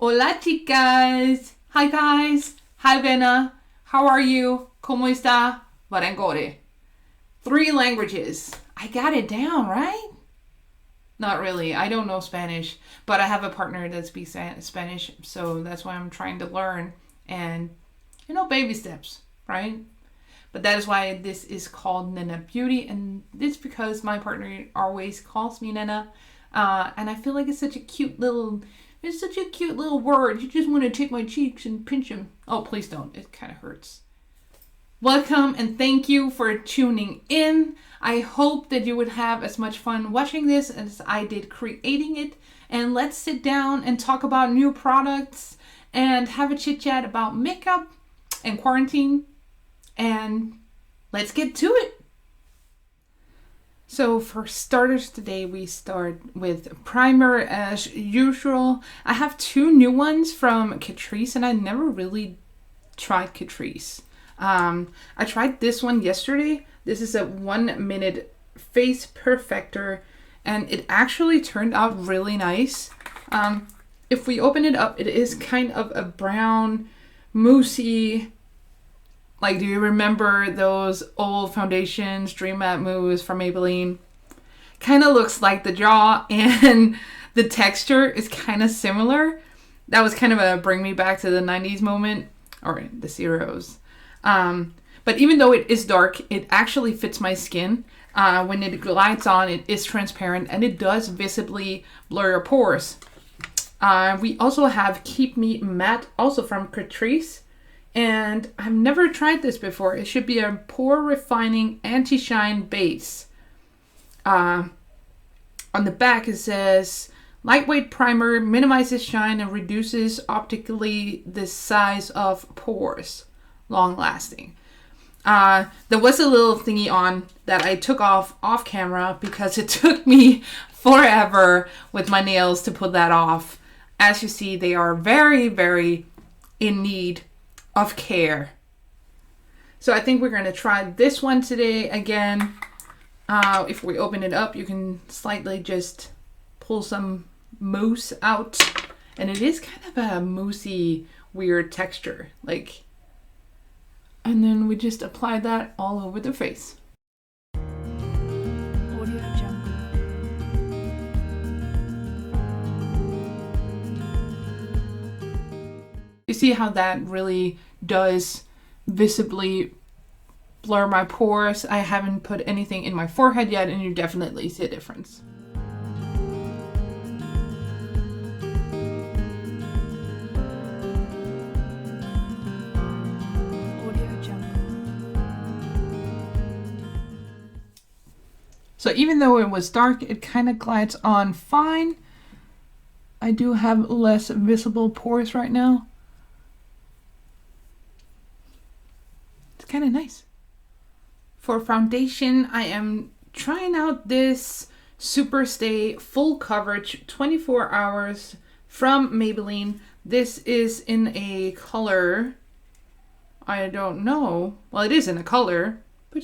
Hola chicas! Hi guys! Hi venner! How are you? ¿Cómo está? Varangore. 3 languages. I got it down, right? Not really. I don't know Spanish, but I have a partner that speaks Spanish, so that's why I'm trying to learn. And, baby steps, right? But that is why this is called Nena Beauty, and it's because my partner always calls me Nena, and I feel like it's such a cute little word. You just want to take my cheeks and pinch them. Oh, please don't. It kind of hurts. Welcome and thank you for tuning in. I hope that you would have as much fun watching this as I did creating it. And let's sit down and talk about new products and have a chit chat about makeup and quarantine. And let's get to it. So for starters today, we start with primer as usual. I have 2 new ones from Catrice, and I never really tried Catrice. I tried this one yesterday. This is a 1-minute face perfector, and it actually turned out really nice. If we open it up, it is kind of a brown, moussey. Like, do you remember those old foundations, Dream Matte Mousse from Maybelline? Kind of looks like the jaw, and the texture is kind of similar. That was kind of a bring me back to the 90s moment, or the zeros. But even though it is dark, it actually fits my skin. When it glides on, it is transparent, and it does visibly blur your pores. We also have Keep Me Matte, also from Catrice. And I've never tried this before. It should be a pore refining anti-shine base. On the back it says, lightweight primer, minimizes shine and reduces optically the size of pores. Long lasting. There was a little thingy on that I took off camera because it took me forever with my nails to put that off. As you see, they are very, very in need of care. So I think we're going to try this one today again. If we open it up, you can slightly just pull some mousse out, and it is kind of a moussey weird texture, and then we just apply that all over the face. You see how that really does visibly blur my pores. I haven't put anything in my forehead yet, and you definitely see a difference. So even though it was dark, it kind of glides on fine. I do have less visible pores right now. Kind of nice. For foundation, I am trying out this Super Stay Full Coverage 24 Hours from Maybelline. This is in a color, I don't know. Well, it is in a color, but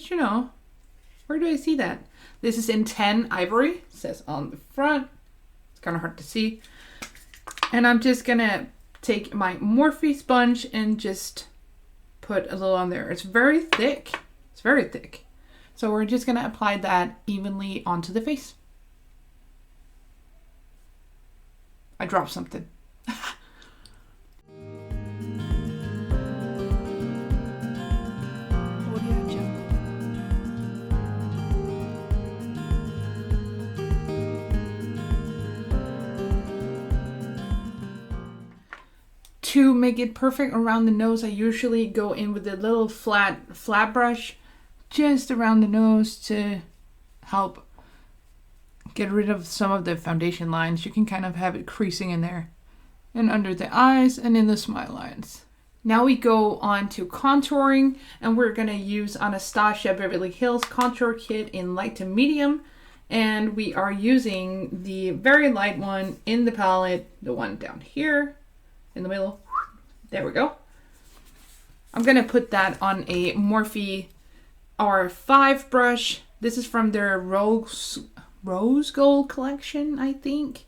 where do I see that? This is in 10 Ivory, it says on the front. It's kind of hard to see. And I'm just gonna take my Morphe sponge and just put a little on there. It's very thick. It's very thick. So we're just going to apply that evenly onto the face. I dropped something. To make it perfect around the nose, I usually go in with a little flat brush just around the nose to help get rid of some of the foundation lines. You can kind of have it creasing in there and under the eyes and in the smile lines. Now we go on to contouring, and we're going to use Anastasia Beverly Hills contour kit in light to medium, and we are using the very light one in the palette, the one down here in the middle. There we go. I'm going to put that on a Morphe R5 brush. This is from their Rose Gold collection, I think.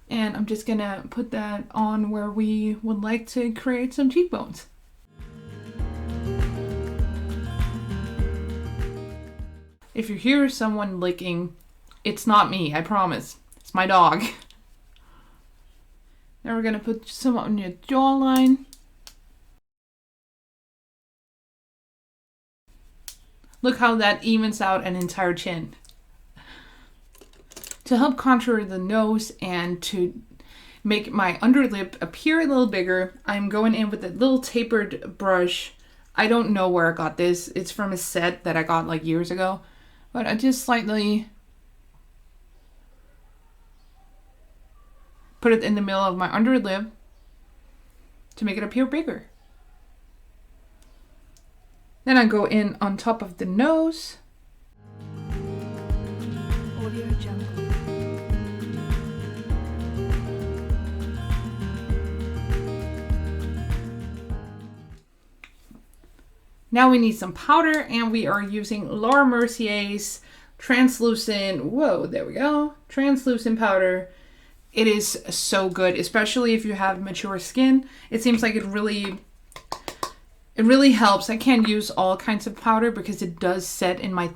And I'm just gonna put that on where we would like to create some cheekbones. If you hear someone licking, it's not me, I promise. It's my dog. Now we're gonna put some on your jawline. Look how that evens out an entire chin. To help contour the nose and to make my underlip appear a little bigger, I'm going in with a little tapered brush. I don't know where I got this. It's from a set that I got like years ago. But I just slightly put it in the middle of my underlip to make it appear bigger. Then I go in on top of the nose. Audio Jungle. Now we need some powder, and we are using Laura Mercier's translucent, whoa, there we go, translucent powder. It is so good, especially if you have mature skin. It seems like it really helps. I can't use all kinds of powder because it does set in my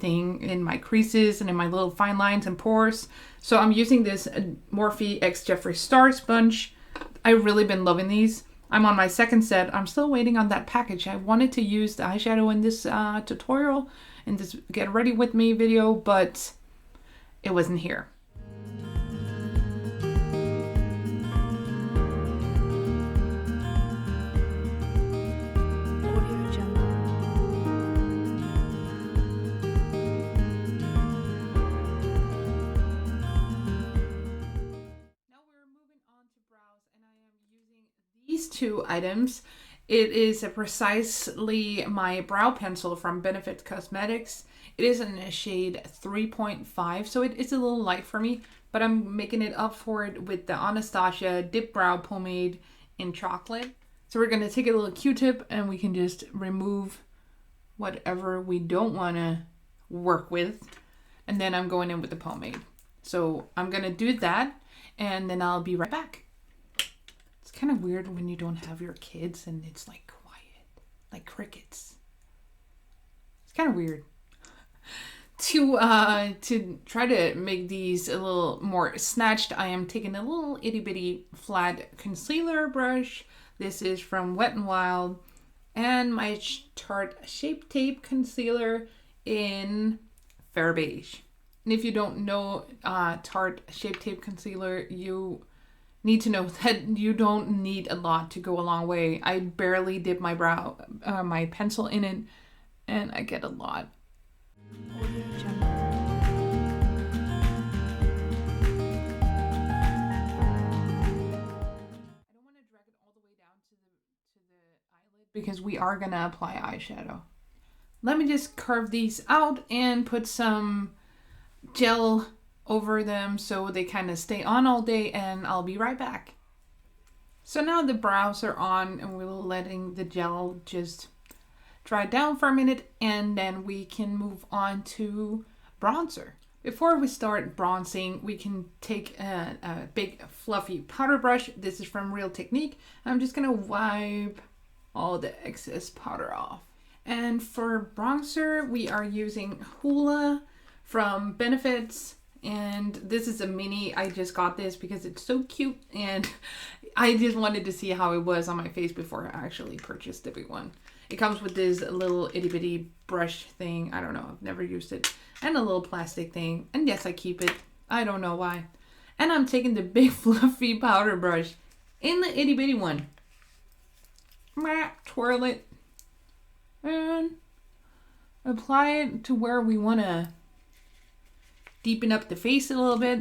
creases and in my little fine lines and pores. So I'm using this Morphe X Jeffree Star sponge. I've really been loving these. I'm on my second set. I'm still waiting on that package. I wanted to use the eyeshadow in this tutorial, in this get ready with me video, but it wasn't here. These two items. It is precisely my brow pencil from Benefit Cosmetics. It is in a shade 3.5, so it's a little light for me, but I'm making it up for it with the Anastasia Dipbrow Pomade in chocolate. So we're going to take a little Q-tip and we can just remove whatever we don't want to work with. And then I'm going in with the pomade. So I'm going to do that and then I'll be right back. It's kind of weird when you don't have your kids and it's like quiet, like crickets. It's kind of weird. To try to make these a little more snatched, I am taking a little itty bitty flat concealer brush. This is from Wet n Wild, and my Tarte Shape Tape concealer in Fair Beige. And if you don't know Tarte Shape Tape concealer, you need to know that you don't need a lot to go a long way. I barely dip my my pencil in it, and I get a lot. I don't want to drag it all the way down to the eyelid because we are gonna apply eyeshadow. Let me just carve these out and put some gel over them so they kind of stay on all day, and I'll be right back. So now the brows are on and we're letting the gel just dry down for a minute, and then we can move on to bronzer. Before we start bronzing, we can take a big fluffy powder brush. This is from Real Technique. I'm just gonna wipe all the excess powder off. And for bronzer, we are using Hoola from Benefits. And this is a mini. I just got this because it's so cute and I just wanted to see how it was on my face before I actually purchased the big one. It comes with this little itty bitty brush thing. I don't know, I've never used it. And a little plastic thing. And yes, I keep it. I don't know why. And I'm taking the big fluffy powder brush in the itty bitty one. Twirl it. And apply it to where we want to deepen up the face a little bit.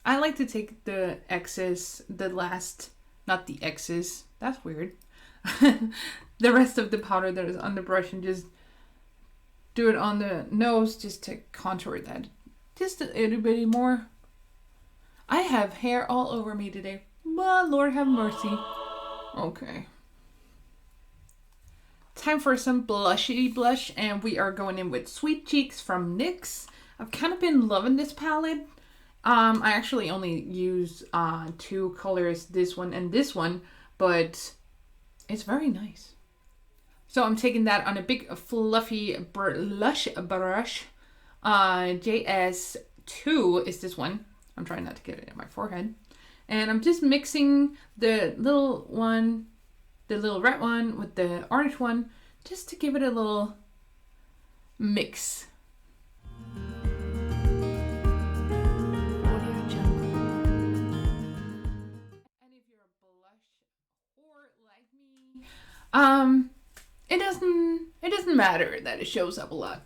I like to take the excess, not the excess, that's weird. The rest of the powder that is on the brush and just do it on the nose just to contour that just a little bit more. I have hair all over me today, but Lord have mercy. Okay. Time for some blushy blush, and we are going in with Sweet Cheeks from NYX. I've kind of been loving this palette. I actually only use 2 colors, this one and this one, but it's very nice. So I'm taking that on a big fluffy blush brush. JS2 is this one. I'm trying not to get it in my forehead. And I'm just mixing the little one, the little red one with the orange one, just to give it a little mix. And if you're a blush whore like me, it doesn't matter that it shows up a lot.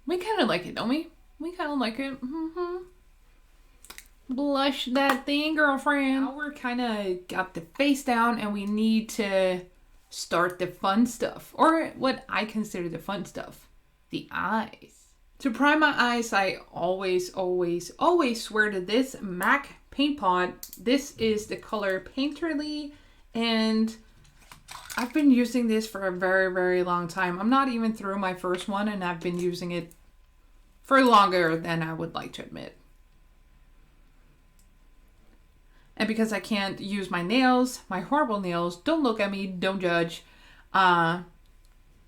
We kind of like it, don't we? We kind of like it. Blush that thing, girlfriend. Now we're kind of got the face down and we need to start the fun stuff, or what I consider the fun stuff, the eyes. To prime my eyes, I always swear to this MAC Paintpot. This is the color Painterly, and I've been using this for a very long time. I'm not even through my first one, and I've been using it for longer than I would like to admit. And because I can't use my nails, my horrible nails, don't look at me, don't judge, I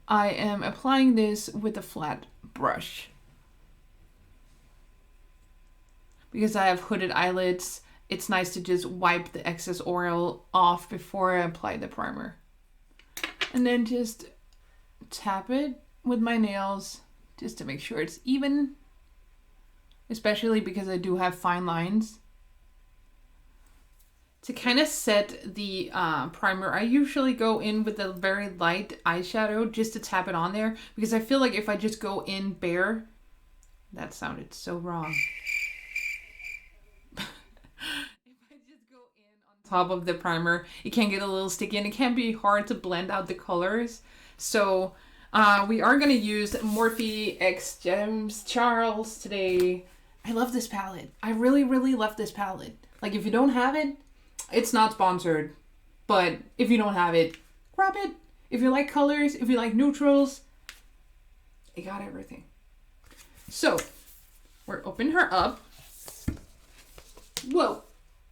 am applying this with a flat brush. Because I have hooded eyelids, it's nice to just wipe the excess oil off before I apply the primer. And then just tap it with my nails just to make sure it's even. Especially because I do have fine lines. To kind of set the primer, I usually go in with a very light eyeshadow just to tap it on there. Because I feel like if I just go in bare, that sounded so wrong. If I just go in on top of the primer, it can get a little sticky and it can be hard to blend out the colors. So we are going to use Morphe X Gems Charles today. I love this palette. I really love this palette. Like, if you don't have it, it's not sponsored, but if you don't have it, grab it. If you like colors, if you like neutrals, it got everything. So, we're opening her up. Whoa.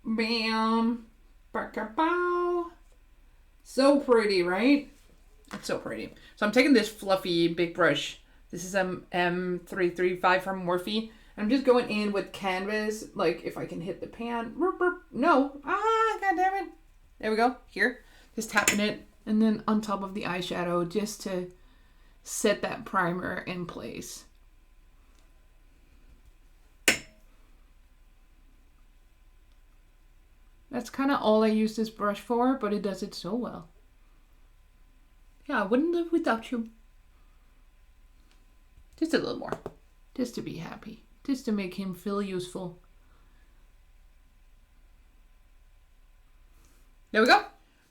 Bam. Bow. So pretty, right? It's so pretty. So I'm taking this fluffy big brush. This is M335 from Morphe. I'm just going in with canvas, like if I can hit the pan. No. God damn it. There we go. Here. Just tapping it. And then on top of the eyeshadow just to set that primer in place. That's kind of all I use this brush for, but it does it so well. Yeah, I wouldn't live without you. Just a little more. Just to be happy. Just to make him feel useful. There we go.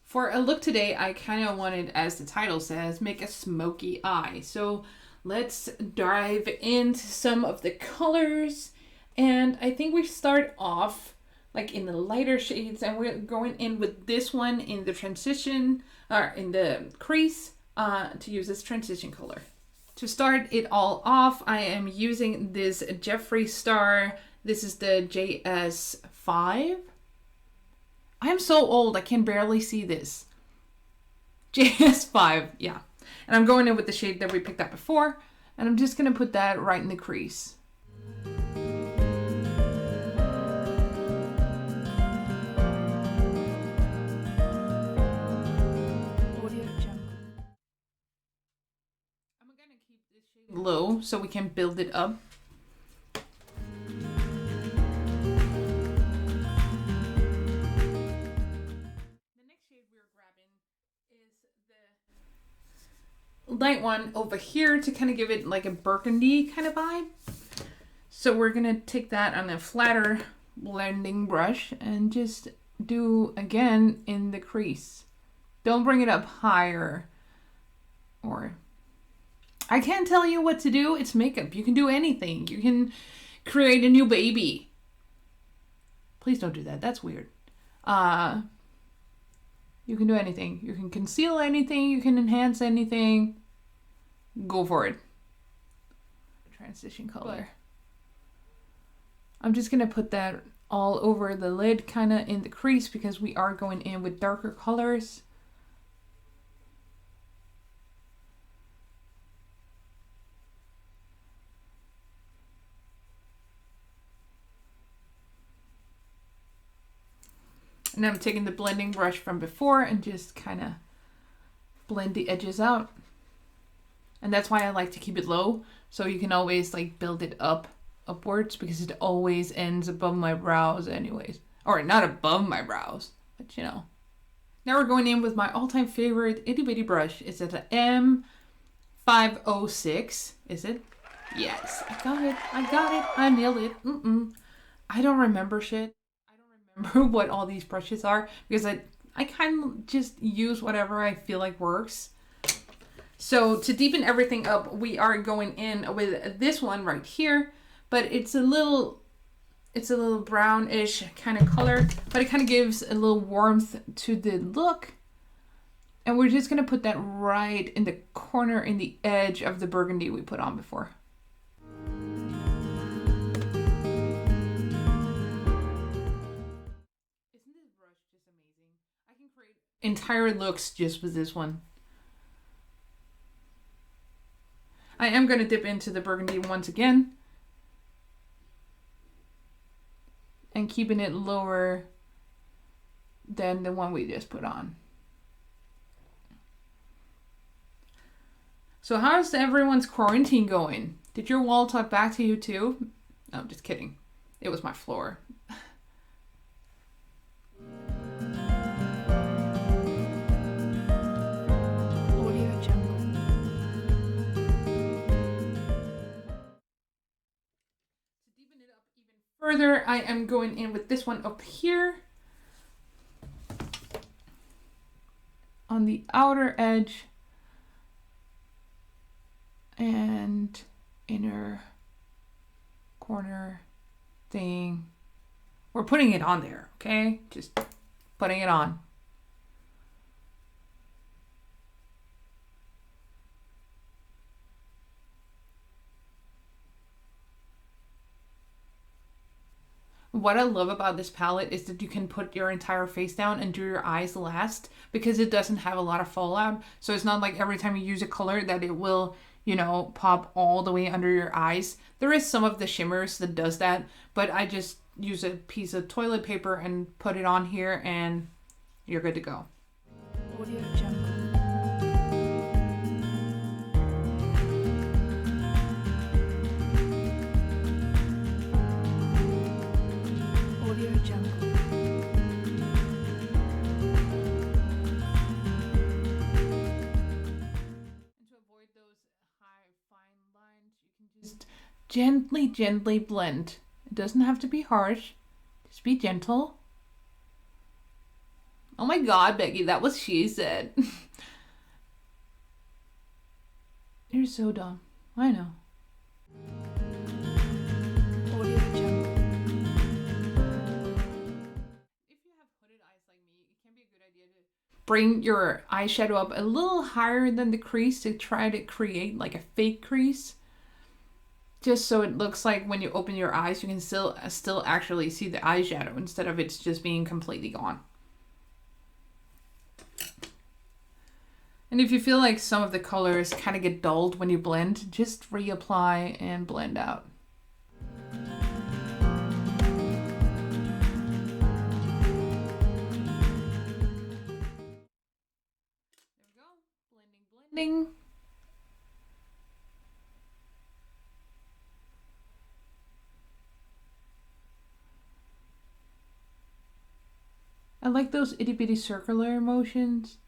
For a look today, I kind of wanted, as the title says, make a smoky eye. So let's dive into some of the colors. And I think we start off like in the lighter shades, and we're going in with this one in the transition, or in the crease, to use this transition color. To start it all off, I am using this Jeffree Star. This is the JS5. I am so old, I can barely see this. JS5, yeah. And I'm going in with the shade that we picked up before, and I'm just going to put that right in the crease. Low so we can build it up. The next shade we're grabbing is the light one over here to kind of give it like a burgundy kind of vibe. So we're gonna take that on a flatter blending brush and just do again in the crease. Don't bring it up higher, or I can't tell you what to do. It's makeup. You can do anything. You can create a new baby. Please don't do that. That's weird. You can do anything. You can conceal anything. You can enhance anything. Go for it. Transition color. I'm just going to put that all over the lid, kind of in the crease, because we are going in with darker colors. And I'm taking the blending brush from before and just kind of blend the edges out. And that's why I like to keep it low, so you can always like build it upwards, because it always ends above my brows anyways. Or not above my brows, but you know. Now we're going in with my all-time favorite itty bitty brush. It's at the M506. Is it? Yes, I got it. I nailed it. I don't remember shit. I don't remember what all these brushes are, because I kind of just use whatever I feel like works. So to deepen everything up, we are going in with this one right here, but it's a little brownish kind of color, but it kind of gives a little warmth to the look. And we're just going to put that right in the corner, in the edge of the burgundy we put on before. Isn't this brush just amazing? I can create entire looks just with this one. I am going to dip into the burgundy once again. And keeping it lower than the one we just put on. So how's everyone's quarantine going? Did your wall talk back to you too? No, I'm just kidding. It was my floor. Further, I am going in with this one up here on the outer edge and inner corner thing. We're putting it on there, okay? Just putting it on. What I love about this palette is that you can put your entire face down and do your eyes last, because it doesn't have a lot of fallout. So it's not like every time you use a color that it will, you know, pop all the way under your eyes. There is some of the shimmers that does that, but I just use a piece of toilet paper and put it on here and you're good to go. Audio Jungle. Just gently blend. It doesn't have to be harsh. Just be gentle. Oh my god, Becky, that was she said. You're so dumb. I know. Audio Jungle. If you have hooded eyes like me, it can be a good idea to bring your eyeshadow up a little higher than the crease to try to create like a fake crease. Just so it looks like when you open your eyes, you can still actually see the eyeshadow instead of it's just being completely gone. And if you feel like some of the colors kind of get dulled when you blend, just reapply and blend out. There we go. Blending. I like those itty bitty circular motions.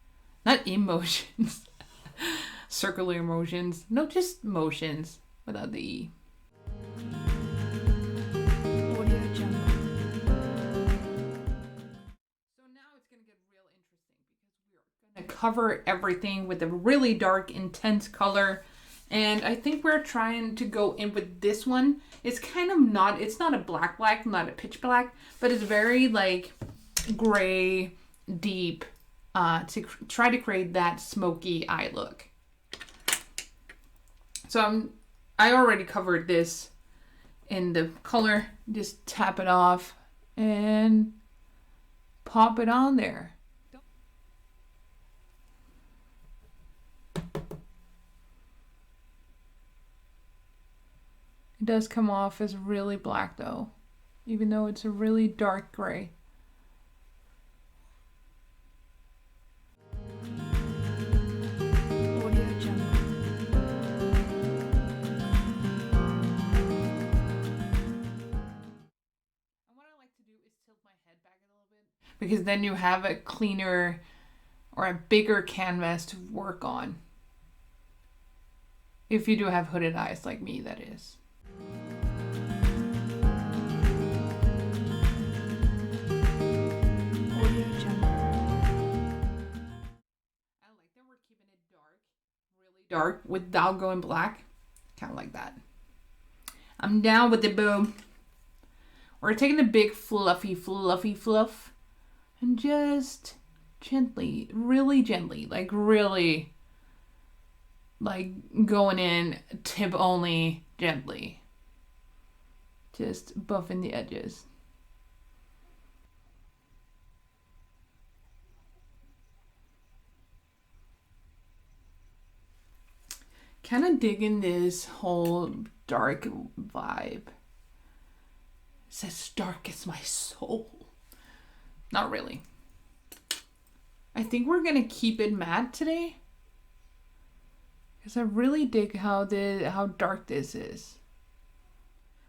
Not emotions. Circular motions. No, just motions without the E. Audio Jungle. So now it's going to get real interesting because we're going to cover everything with a really dark, intense color. And I think we're trying to go in with this one. It's kind of not, it's not a black, not a pitch black, but it's very like gray, deep, to try to create that smoky eye look. So I already covered this in the color. Just tap it off and pop it on there. It does come off as really black though, even though it's a really dark gray. Because then you have a cleaner or a bigger canvas to work on. If you do have hooded eyes like me, that is. I like that we're keeping it dark, really dark, without going black. Kind of like that. I'm down with the boom. We're taking the big fluffy fluff and just gently, really gently, like really, like going in tip only gently. Just buffing the edges. Kind of digging this whole dark vibe. It's as dark as my soul. Not really. I think we're gonna keep it matte today, because I really dig how dark this is.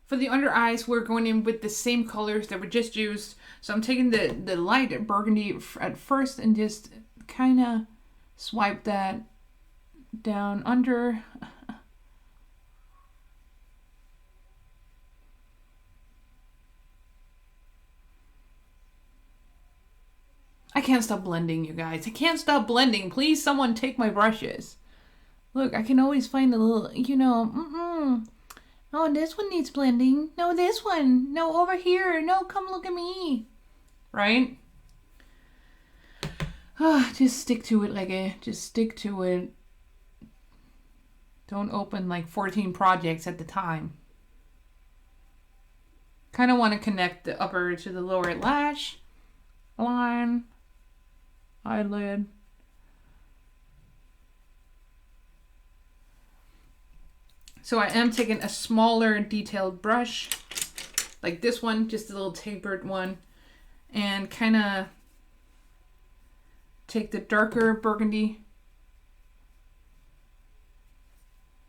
For the under eyes, we're going in with the same colors that we just used. So I'm taking the light burgundy at first and just kind of swipe that down under. I can't stop blending, you guys. I can't stop blending. Please, someone take my brushes. Look, I can always find a little, you know, Oh, this one needs blending. No, this one. No, over here. No, come look at me. Right? Just stick to it, Leggy. Just stick to it. Don't open like 14 projects at the time. Kind of want to connect the upper to the lower lash line. Eyelid. So I am taking a smaller detailed brush, like this one, just a little tapered one, and kind of take the darker burgundy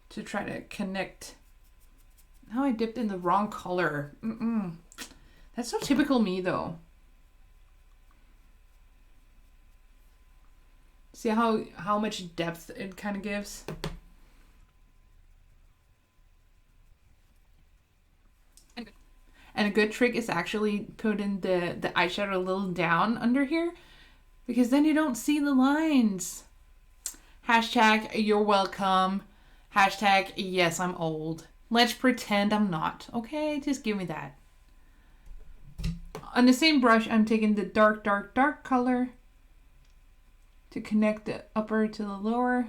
to try to connect. Now I dipped in the wrong color. That's so typical me though. See how much depth it kind of gives? And a good trick is actually putting the eyeshadow a little down under here, because then you don't see the lines. Hashtag you're welcome. Hashtag yes, I'm old. Let's pretend I'm not. Okay, just give me that. On the same brush, I'm taking the dark color to connect the upper to the lower.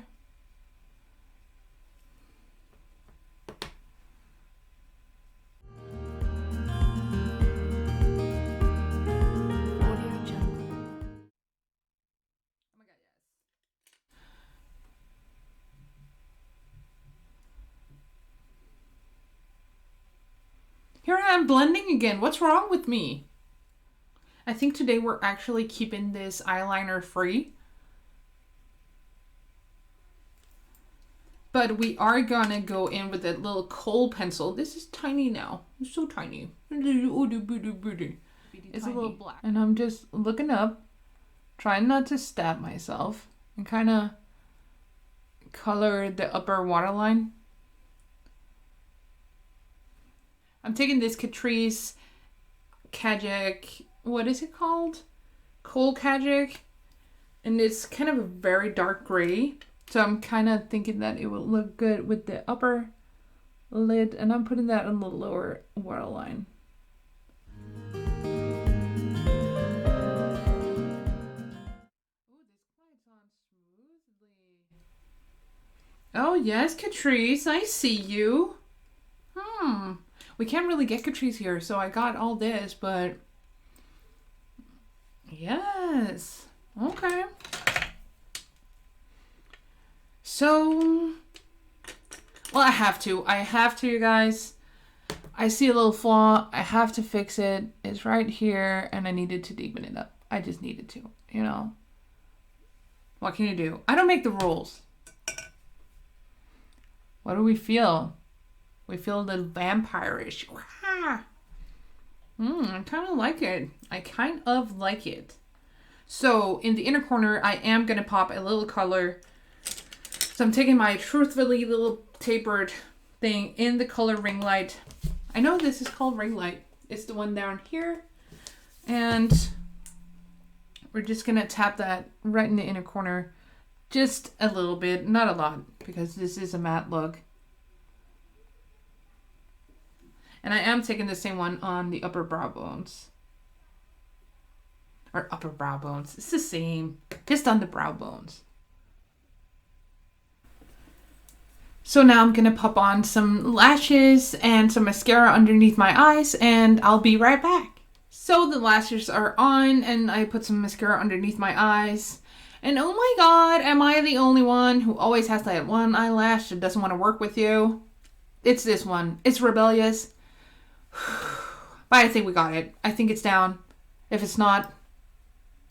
Here I am blending again. What's wrong with me? I think today we're actually keeping this eyeliner free. But we are gonna go in with that little Kohl pencil. This is tiny now. It's so tiny. It's a little black. And I'm just looking up, trying not to stab myself, and kind of color the upper waterline. I'm taking this Catrice Kajak, what is it called? Kohl Kajak. And it's kind of a very dark gray. So I'm kind of thinking that it will look good with the upper lid. And I'm putting that on the lower waterline. Ooh, this glides on smoothly. Oh yes, Catrice, I see you. We can't really get Catrice here, so I got all this, but yes. Okay. So, well, I have to, you guys. I see a little flaw. I have to fix it. It's right here, and I needed to deepen it up. I just needed to, you know. What can you do? I don't make the rules. What do we feel? We feel a little vampire-ish. I kind of like it. I kind of like it. So, in the inner corner, I am going to pop a little color. So, I'm taking my Truthfully little tapered thing in the color Ring Light. I know this is called Ring Light. It's the one down here. And we're just going to tap that right in the inner corner. Just a little bit. Not a lot, because this is a matte look. And I am taking the same one on the upper brow bones. Or upper brow bones. It's the same. Just on the brow bones. So now I'm going to pop on some lashes and some mascara underneath my eyes. And I'll be right back. So the lashes are on. And I put some mascara underneath my eyes. And oh my god, am I the only one who always has that one eyelash that doesn't want to work with you? It's this one. It's rebellious. But I think we got it. I think it's down. If it's not,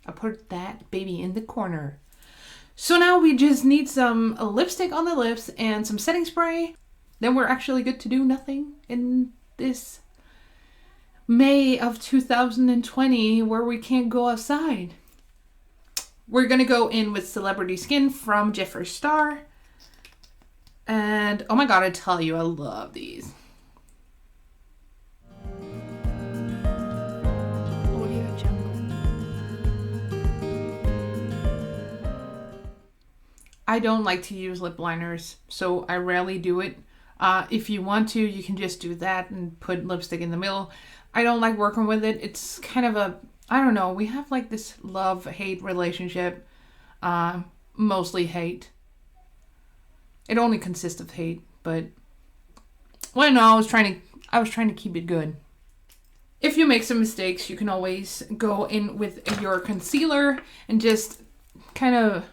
I'll put that baby in the corner. So now we just need some lipstick on the lips and some setting spray. Then we're actually good to do nothing in this May of 2020 where we can't go outside. We're going to go in with Celebrity Skin from Jeffree Star. And oh my god, I tell you, I love these. I don't like to use lip liners, so I rarely do it. If you want to, you can just do that and put lipstick in the middle. I don't like working with it. It's kind of a, I don't know, we have like this love-hate relationship. Mostly hate. It only consists of hate, but well, no, I was trying to keep it good. If you make some mistakes, you can always go in with your concealer and just kind of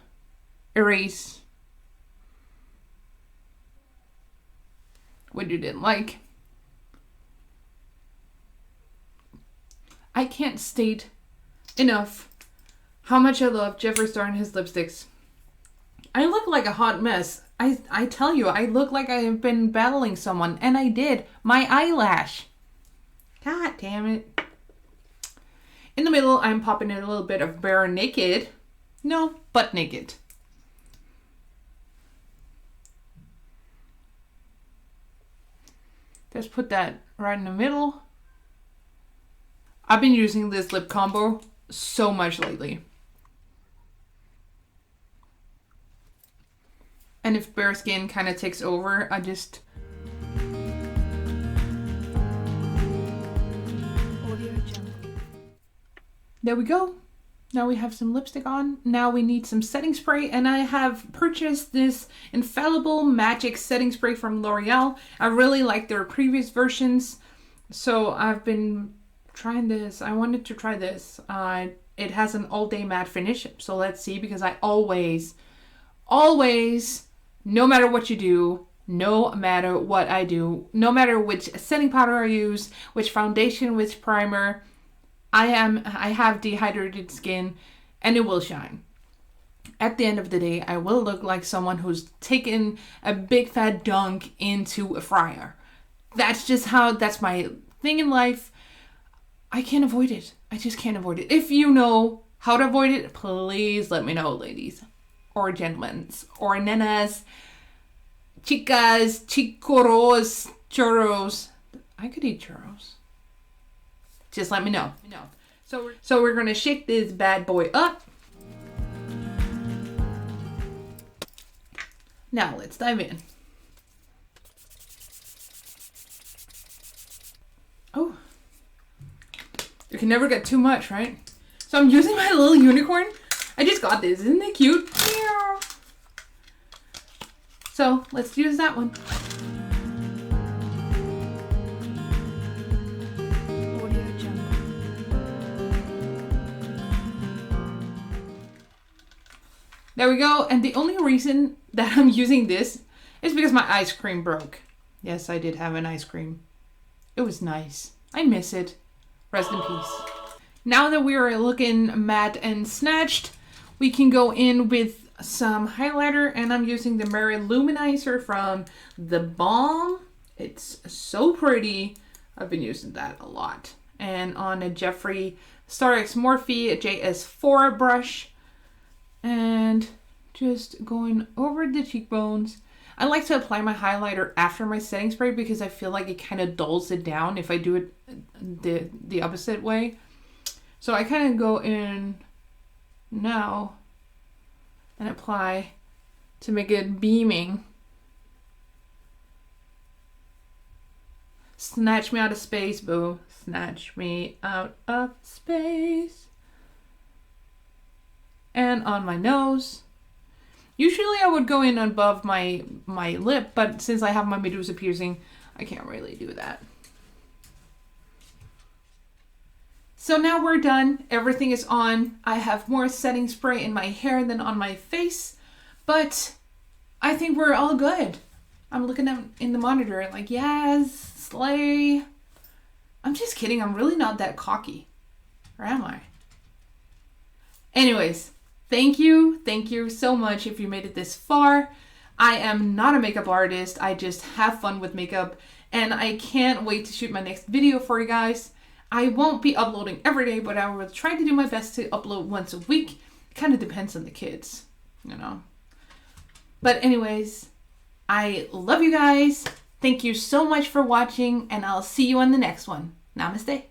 erase what you didn't like. I can't state enough how much I love Jeffree Star and his lipsticks. I look like a hot mess. I tell you, I look like I have been battling someone, and I did. My eyelash. God damn it. In the middle, I'm popping in a little bit of Bare Naked. No, Butt Naked. Just put that right in the middle. I've been using this lip combo so much lately. And if bare skin kind of takes over, I just... There we go. Now we have some lipstick on. Now we need some setting spray. And I have purchased this Infallible Magic Setting Spray from L'Oreal. I really like their previous versions. So I've been trying this. I wanted to try this. It has an all-day matte finish. So let's see, because I always, no matter what you do, no matter what I do, no matter which setting powder I use, which foundation, which primer, I have dehydrated skin and it will shine. At the end of the day, I will look like someone who's taken a big fat dunk into a fryer. That's just that's my thing in life. I can't avoid it. I just can't avoid it. If you know how to avoid it, please let me know, ladies. Or gentlemen. Or nenas. Chicas. Chicoros. Churros. I could eat churros. Just let me know. So we're going to shake this bad boy up. Now let's dive in. Oh. You can never get too much, right? So I'm using my little unicorn. I just got this. Isn't it cute? So let's use that one. There we go. And the only reason that I'm using this is because my ice cream broke. Yes, I did have an ice cream. It was nice. I miss it. Rest in peace. Now that we are looking matte and snatched, we can go in with some highlighter, and I'm using the Merry Luminizer from The Balm. It's so pretty. I've been using that a lot. And on a Jeffree Star X Morphe JS4 brush. And just going over the cheekbones. I like to apply my highlighter after my setting spray because I feel like it kind of dulls it down if I do it the opposite way. So I kind of go in now and apply to make it beaming. Snatch me out of space, boo. Snatch me out of space. And on my nose. Usually I would go in above my lip, but since I have my Medusa piercing, I can't really do that. So now we're done. Everything is on. I have more setting spray in my hair than on my face, but I think we're all good. I'm looking at in the monitor like, yes, slay. I'm just kidding. I'm really not that cocky. Or am I? Anyways, thank you. Thank you so much if you made it this far. I am not a makeup artist. I just have fun with makeup, and I can't wait to shoot my next video for you guys. I won't be uploading every day, but I will try to do my best to upload once a week. It kind of depends on the kids, you know. But anyways, I love you guys. Thank you so much for watching, and I'll see you on the next one. Namaste.